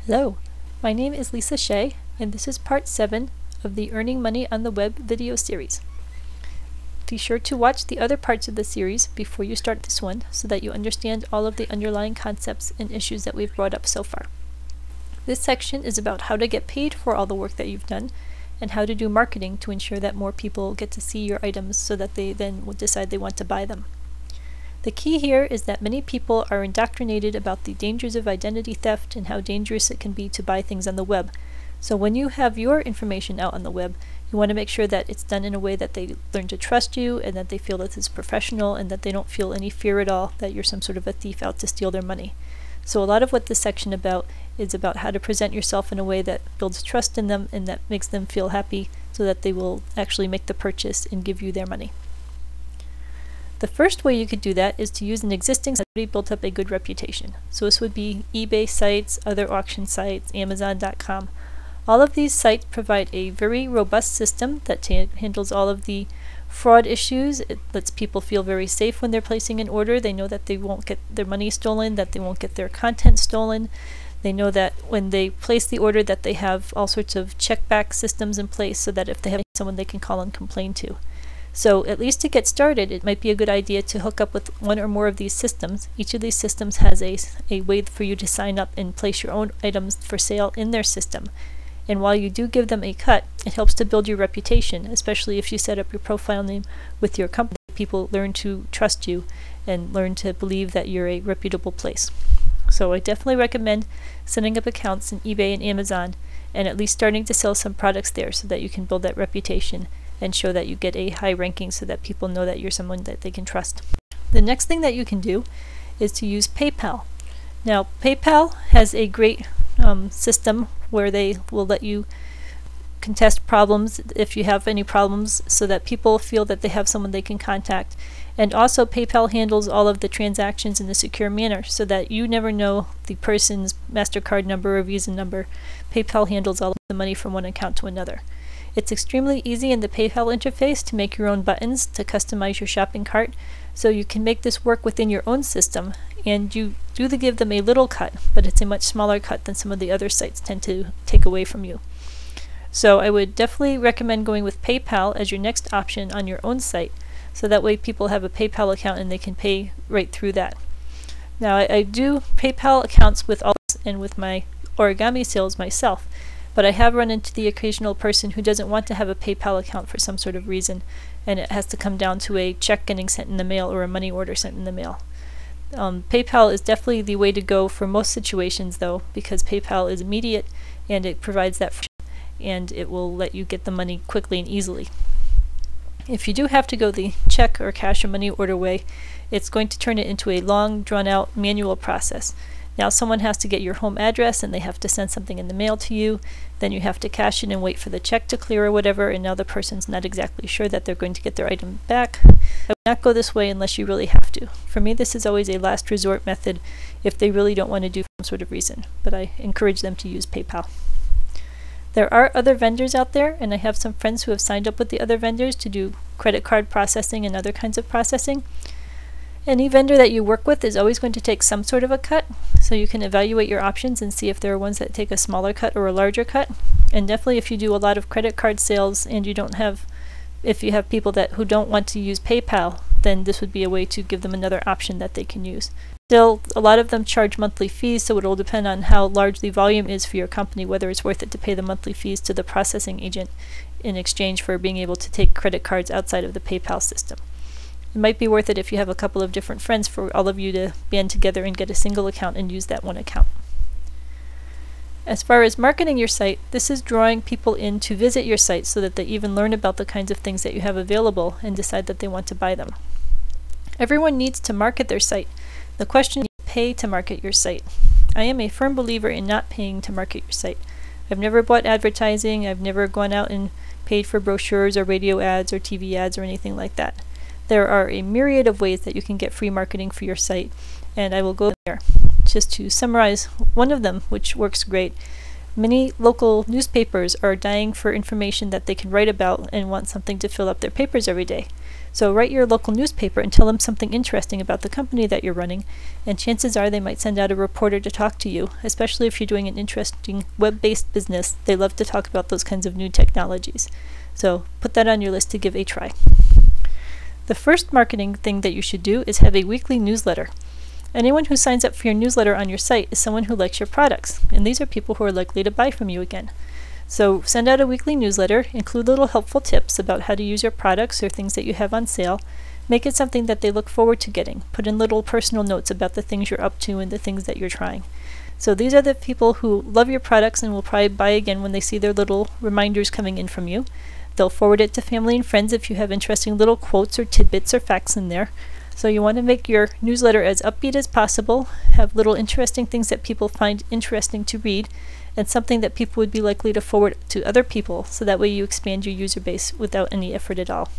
Hello, my name is Lisa Shea, and this is part 7 of the Earning Money on the Web video series. Be sure to watch the other parts of the series before you start this one so that you understand all of the underlying concepts and issues that we've brought up so far. This section is about how to get paid for all the work that you've done and how to do marketing to ensure that more people get to see your items so that they then will decide they want to buy them. The key here is that many people are indoctrinated about the dangers of identity theft and how dangerous it can be to buy things on the web. So when you have your information out on the web, you want to make sure that it's done in a way that they learn to trust you and that they feel that it's professional and that they don't feel any fear at all that you're some sort of a thief out to steal their money. So a lot of what this section is about how to present yourself in a way that builds trust in them and that makes them feel happy so that they will actually make the purchase and give you their money. The first way you could do that is to use an existing site that already built up a good reputation. So this would be eBay sites, other auction sites, Amazon.com. All of these sites provide a very robust system that handles all of the fraud issues. It lets people feel very safe when they're placing an order. They know that they won't get their money stolen, that they won't get their content stolen. They know that when they place the order that they have all sorts of check-back systems in place so that if they have someone they can call and complain to. So at least to get started, it might be a good idea to hook up with one or more of these systems. Each of these systems has a way for you to sign up and place your own items for sale in their system. And while you do give them a cut, it helps to build your reputation, especially if you set up your profile name with your company. People learn to trust you and learn to believe that you're a reputable place. So I definitely recommend setting up accounts in eBay and Amazon and at least starting to sell some products there so that you can build that reputation and show that you get a high ranking so that people know that you're someone that they can trust. The next thing that you can do is to use PayPal. Now, PayPal has a great system where they will let you contest problems if you have any problems so that people feel that they have someone they can contact. And also PayPal handles all of the transactions in a secure manner so that you never know the person's MasterCard number or Visa number. PayPal handles all of the money from one account to another. It's extremely easy in the PayPal interface to make your own buttons to customize your shopping cart, so you can make this work within your own system, and you do give them a little cut, but it's a much smaller cut than some of the other sites tend to take away from you. So I would definitely recommend going with PayPal as your next option on your own site, so that way people have a PayPal account and they can pay right through that. Now I do PayPal accounts with all and with my origami sales myself, but I have run into the occasional person who doesn't want to have a PayPal account for some sort of reason, and it has to come down to a check getting sent in the mail or a money order sent in the mail. PayPal is definitely the way to go for most situations though, because PayPal is immediate and it provides that and it will let you get the money quickly and easily. If you do have to go the check or cash or money order way, it's going to turn it into a long, drawn-out manual process. Now someone has to get your home address and they have to send something in the mail to you, then you have to cash it and wait for the check to clear or whatever, and now the person's not exactly sure that they're going to get their item back. I would not go this way unless you really have to. For me, this is always a last resort method if they really don't want to do for some sort of reason, but I encourage them to use PayPal. There are other vendors out there, and I have some friends who have signed up with the other vendors to do credit card processing and other kinds of processing. Any vendor that you work with is always going to take some sort of a cut, so you can evaluate your options and see if there are ones that take a smaller cut or a larger cut. And definitely if you do a lot of credit card sales and you don't have, if you have people who don't want to use PayPal, then this would be a way to give them another option that they can use. Still, a lot of them charge monthly fees, so it will depend on how large the volume is for your company, whether it's worth it to pay the monthly fees to the processing agent in exchange for being able to take credit cards outside of the PayPal system. It might be worth it if you have a couple of different friends for all of you to band together and get a single account and use that one account. As far as marketing your site, this is drawing people in to visit your site so that they even learn about the kinds of things that you have available and decide that they want to buy them. Everyone needs to market their site. The question is, pay to market your site. I am a firm believer in not paying to market your site. I've never bought advertising, I've never gone out and paid for brochures or radio ads or TV ads or anything like that. There are a myriad of ways that you can get free marketing for your site, and I will go there. Just to summarize one of them, which works great, many local newspapers are dying for information that they can write about and want something to fill up their papers every day. So write your local newspaper and tell them something interesting about the company that you're running, and chances are they might send out a reporter to talk to you, especially if you're doing an interesting web-based business. They love to talk about those kinds of new technologies. So put that on your list to give a try. The first marketing thing that you should do is have a weekly newsletter. Anyone who signs up for your newsletter on your site is someone who likes your products, and these are people who are likely to buy from you again. So send out a weekly newsletter, include little helpful tips about how to use your products or things that you have on sale. Make it something that they look forward to getting. Put in little personal notes about the things you're up to and the things that you're trying. So these are the people who love your products and will probably buy again when they see their little reminders coming in from you. They'll forward it to family and friends if you have interesting little quotes or tidbits or facts in there. So you want to make your newsletter as upbeat as possible, have little interesting things that people find interesting to read, and something that people would be likely to forward to other people, so that way you expand your user base without any effort at all.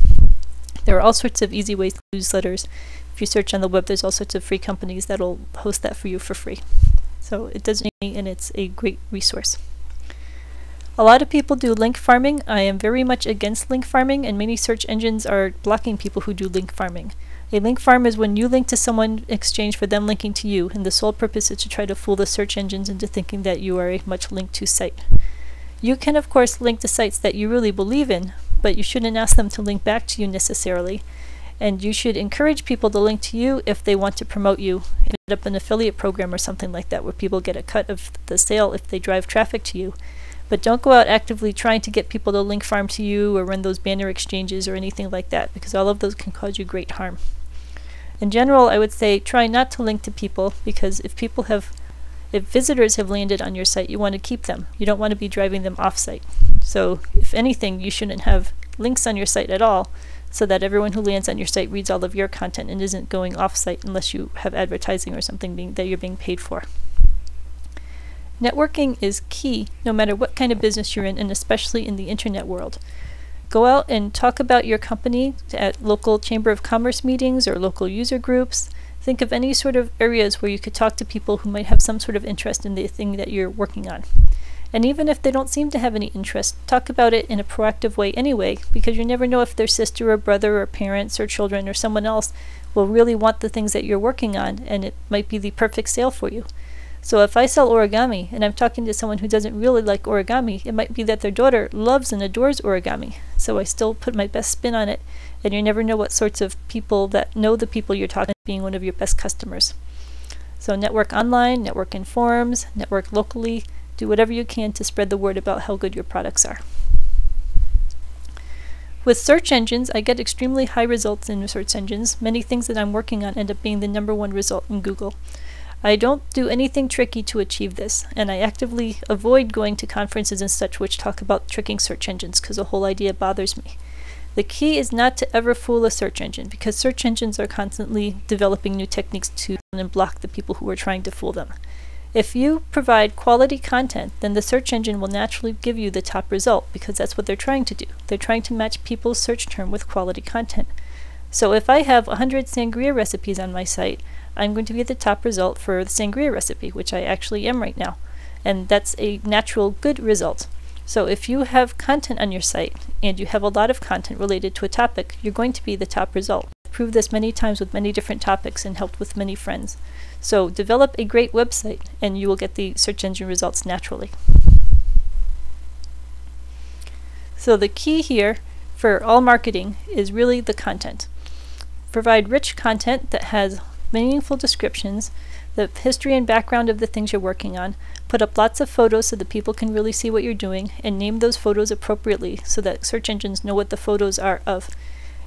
There are all sorts of easy ways to newsletters. If you search on the web, there's all sorts of free companies that'll host that for you for free. So it does me, and it's a great resource. A lot of people do link farming. I am very much against link farming, and many search engines are blocking people who do link farming. A link farm is when you link to someone in exchange for them linking to you, and the sole purpose is to try to fool the search engines into thinking that you are a much linked to site. You can of course link to sites that you really believe in, but you shouldn't ask them to link back to you necessarily, and you should encourage people to link to you if they want to promote you and set up an affiliate program or something like that where people get a cut of the sale if they drive traffic to you. But don't go out actively trying to get people to link farm to you or run those banner exchanges or anything like that, because all of those can cause you great harm. In general, I would say try not to link to people, because if visitors have landed on your site, you want to keep them. You don't want to be driving them off-site. So if anything, you shouldn't have links on your site at all, so that everyone who lands on your site reads all of your content and isn't going off-site unless you have advertising or something that you're being paid for. Networking is key no matter what kind of business you're in, and especially in the internet world. Go out and talk about your company at local Chamber of Commerce meetings or local user groups. Think of any sort of areas where you could talk to people who might have some sort of interest in the thing that you're working on. And even if they don't seem to have any interest, talk about it in a proactive way anyway, because you never know if their sister or brother or parents or children or someone else will really want the things that you're working on, and it might be the perfect sale for you. So if I sell origami and I'm talking to someone who doesn't really like origami, it might be that their daughter loves and adores origami. So I still put my best spin on it, and you never know what sorts of people that know the people you're talking to being one of your best customers. So network online, network in forums, network locally, do whatever you can to spread the word about how good your products are. With search engines, I get extremely high results in search engines. Many things that I'm working on end up being the #1 result in Google. I don't do anything tricky to achieve this, and I actively avoid going to conferences and such which talk about tricking search engines, because the whole idea bothers me. The key is not to ever fool a search engine, because search engines are constantly developing new techniques to and block the people who are trying to fool them. If you provide quality content, then the search engine will naturally give you the top result, because that's what they're trying to do. They're trying to match people's search term with quality content. So if I have 100 sangria recipes on my site, I'm going to be the top result for the sangria recipe, which I actually am right now. And that's a natural good result. So if you have content on your site, and you have a lot of content related to a topic, you're going to be the top result. I've proved this many times with many different topics and helped with many friends. So develop a great website, and you will get the search engine results naturally. So the key here for all marketing is really the content. Provide rich content that has meaningful descriptions, the history and background of the things you're working on. Put up lots of photos so that people can really see what you're doing, and name those photos appropriately so that search engines know what the photos are of.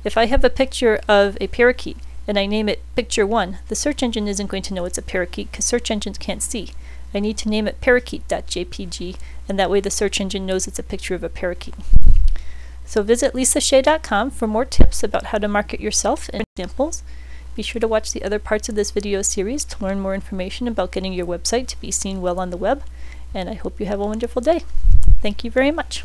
If I have a picture of a parakeet and I name it picture 1, the search engine isn't going to know it's a parakeet because search engines can't see. I need to name it parakeet.jpg, and that way the search engine knows it's a picture of a parakeet. So visit lisashea.com for more tips about how to market yourself and examples. Be sure to watch the other parts of this video series to learn more information about getting your website to be seen well on the web, and I hope you have a wonderful day. Thank you very much.